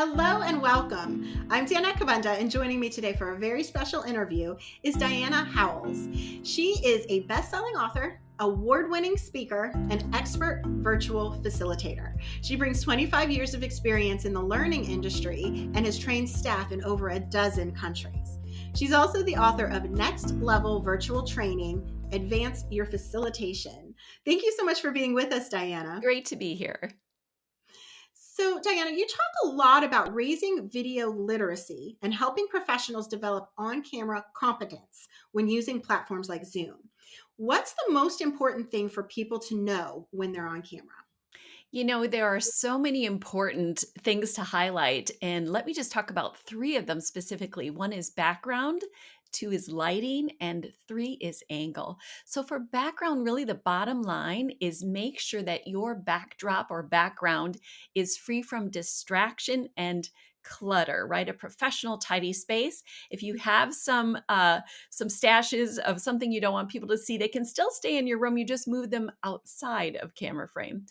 Hello and welcome. I'm Danette Kubanda, and joining me today for a very special interview is Diana Howles. She is a best-selling author, award-winning speaker, and expert virtual facilitator. She brings 25 years of experience in the learning industry and has trained staff in over a dozen countries. She's also the author of Next Level Virtual Training, Advance Your Facilitation. Thank you so much for being with us, Diana. Great to be here. So, Diana, you talk a lot about raising video literacy and helping professionals develop on camera competence when using platforms like Zoom. What's the most important thing for people to know when they're on camera? There are so many important things to highlight, and let me just talk about three of them specifically. One is background, two is lighting, and three is angle. So, for background, really the bottom line is make sure that your backdrop or background is free from distraction and clutter, right? A professional tidy space. If you have some stashes of something you don't want people to see, they can still stay in your room. You just move them outside of camera frame.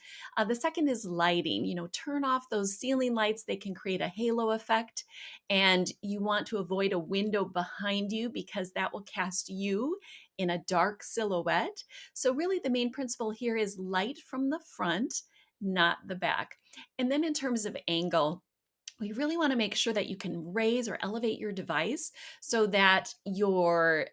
The second is lighting. Turn off those ceiling lights. They can create a halo effect. And you want to avoid a window behind you because that will cast you in a dark silhouette. So, really, the main principle here is light from the front, not the back. And then, in terms of angle, we really want to make sure that you can raise or elevate your device so that your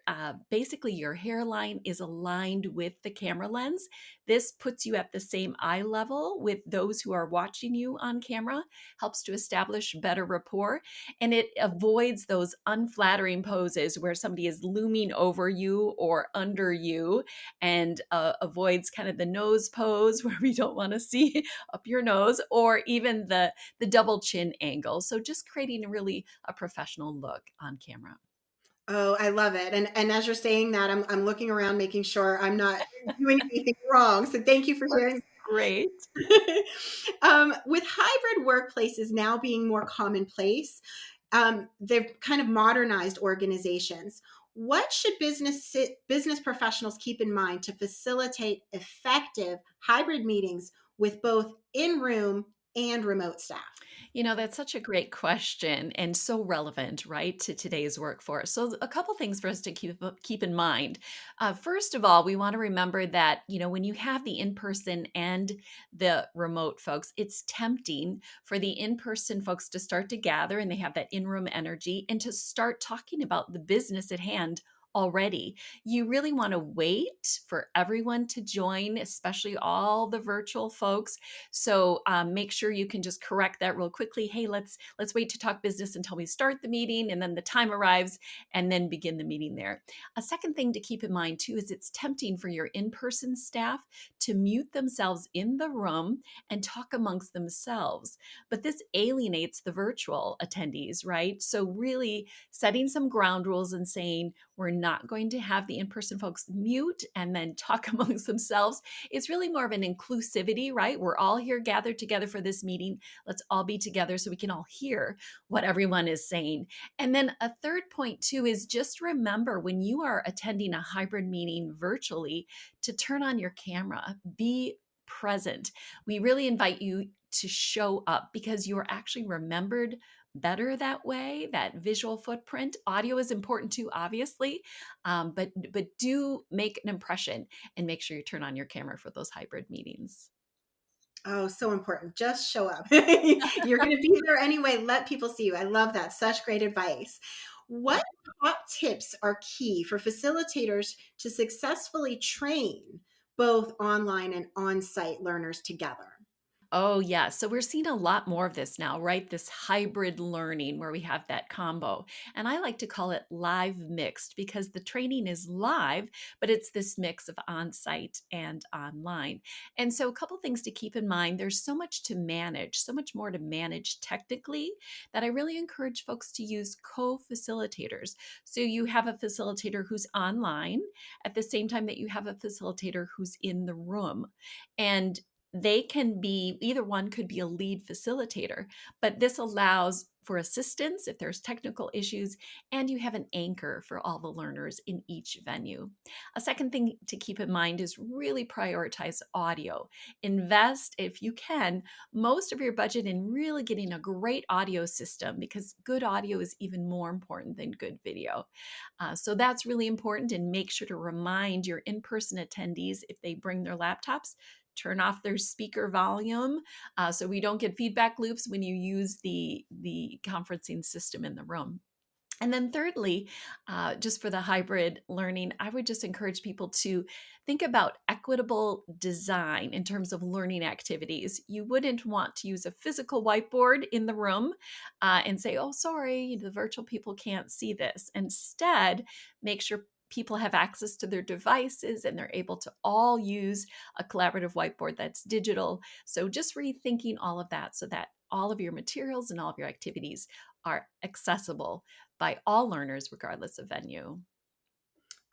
basically your hairline is aligned with the camera lens. This puts you at the same eye level with those who are watching you on camera, helps to establish better rapport, and it avoids those unflattering poses where somebody is looming over you or under you, and avoids kind of the nose pose where we don't want to see up your nose, or even the double chin angle. So just creating really a professional look on camera. Oh, I love it. And as you're saying that, I'm looking around making sure I'm not doing anything wrong. So thank you for sharing. Works great. With hybrid workplaces now being more commonplace, they've kind of modernized organizations. What should business professionals keep in mind to facilitate effective hybrid meetings with both in-room and remote staff? That's such a great question and so relevant, right, to today's workforce. So, a couple things for us to keep in mind. First of all, we want to remember that when you have the in-person and the remote folks, it's tempting for the in-person folks to start to gather and they have that in-room energy and to start talking about the business at hand already. You really want to wait for everyone to join, especially all the virtual folks. So make sure you can just correct that real quickly. Hey, let's wait to talk business until we start the meeting, and then the time arrives, and then begin the meeting there. A second thing to keep in mind too is it's tempting for your in-person staff to mute themselves in the room and talk amongst themselves, but this alienates the virtual attendees, right? So really setting some ground rules and saying we're not going to have the in-person folks mute and then talk amongst themselves. It's really more of an inclusivity, right? We're all here gathered together for this meeting. Let's all be together so we can all hear what everyone is saying. And then a third point too is just remember when you are attending a hybrid meeting virtually to turn on your camera, be present. We really invite you to show up because you're actually remembered better that way. That visual footprint. Audio is important too, obviously, but do make an impression and make sure you turn on your camera for those hybrid meetings. Oh, so important. Just show up. You're going to be there anyway. Let people see you. I love that. Such great advice. What top tips are key for facilitators to successfully train both online and on-site learners together? Oh, yeah. So we're seeing a lot more of this now, right? This hybrid learning where we have that combo. And I like to call it live mixed because the training is live, but it's this mix of on site and online. And so, a couple things to keep in mind there's so much to manage, so much more to manage technically that I really encourage folks to use co facilitators. So, you have a facilitator who's online at the same time that you have a facilitator who's in the room. And they can be either one could be a lead facilitator, but this allows for assistance if there's technical issues, and you have an anchor for all the learners in each venue. A second thing to keep in mind is really prioritize audio. Invest, if you can, most of your budget in really getting a great audio system, because good audio is even more important than good video. So that's really important, and make sure to remind your in-person attendees, if they bring their laptops, turn off their speaker volume so we don't get feedback loops when you use the conferencing system in the room. And then thirdly, just for the hybrid learning, I would just encourage people to think about equitable design in terms of learning activities. You wouldn't want to use a physical whiteboard in the room and say, oh, sorry, the virtual people can't see this. Instead, make sure people have access to their devices and they're able to all use a collaborative whiteboard that's digital. So just rethinking all of that so that all of your materials and all of your activities are accessible by all learners, regardless of venue.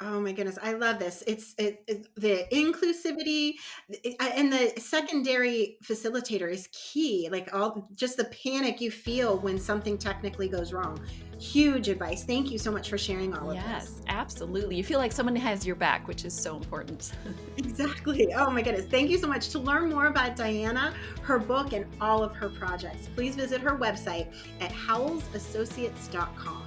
Oh my goodness, I love this. The inclusivity and the secondary facilitator is key. Like all just the panic you feel when something technically goes wrong. Huge advice. Thank you so much for sharing all of this. Yes, absolutely. You feel like someone has your back, which is so important. Exactly. Oh my goodness. Thank you so much. To learn more about Diana, her book, and all of her projects, please visit her website at howlesassociates.com.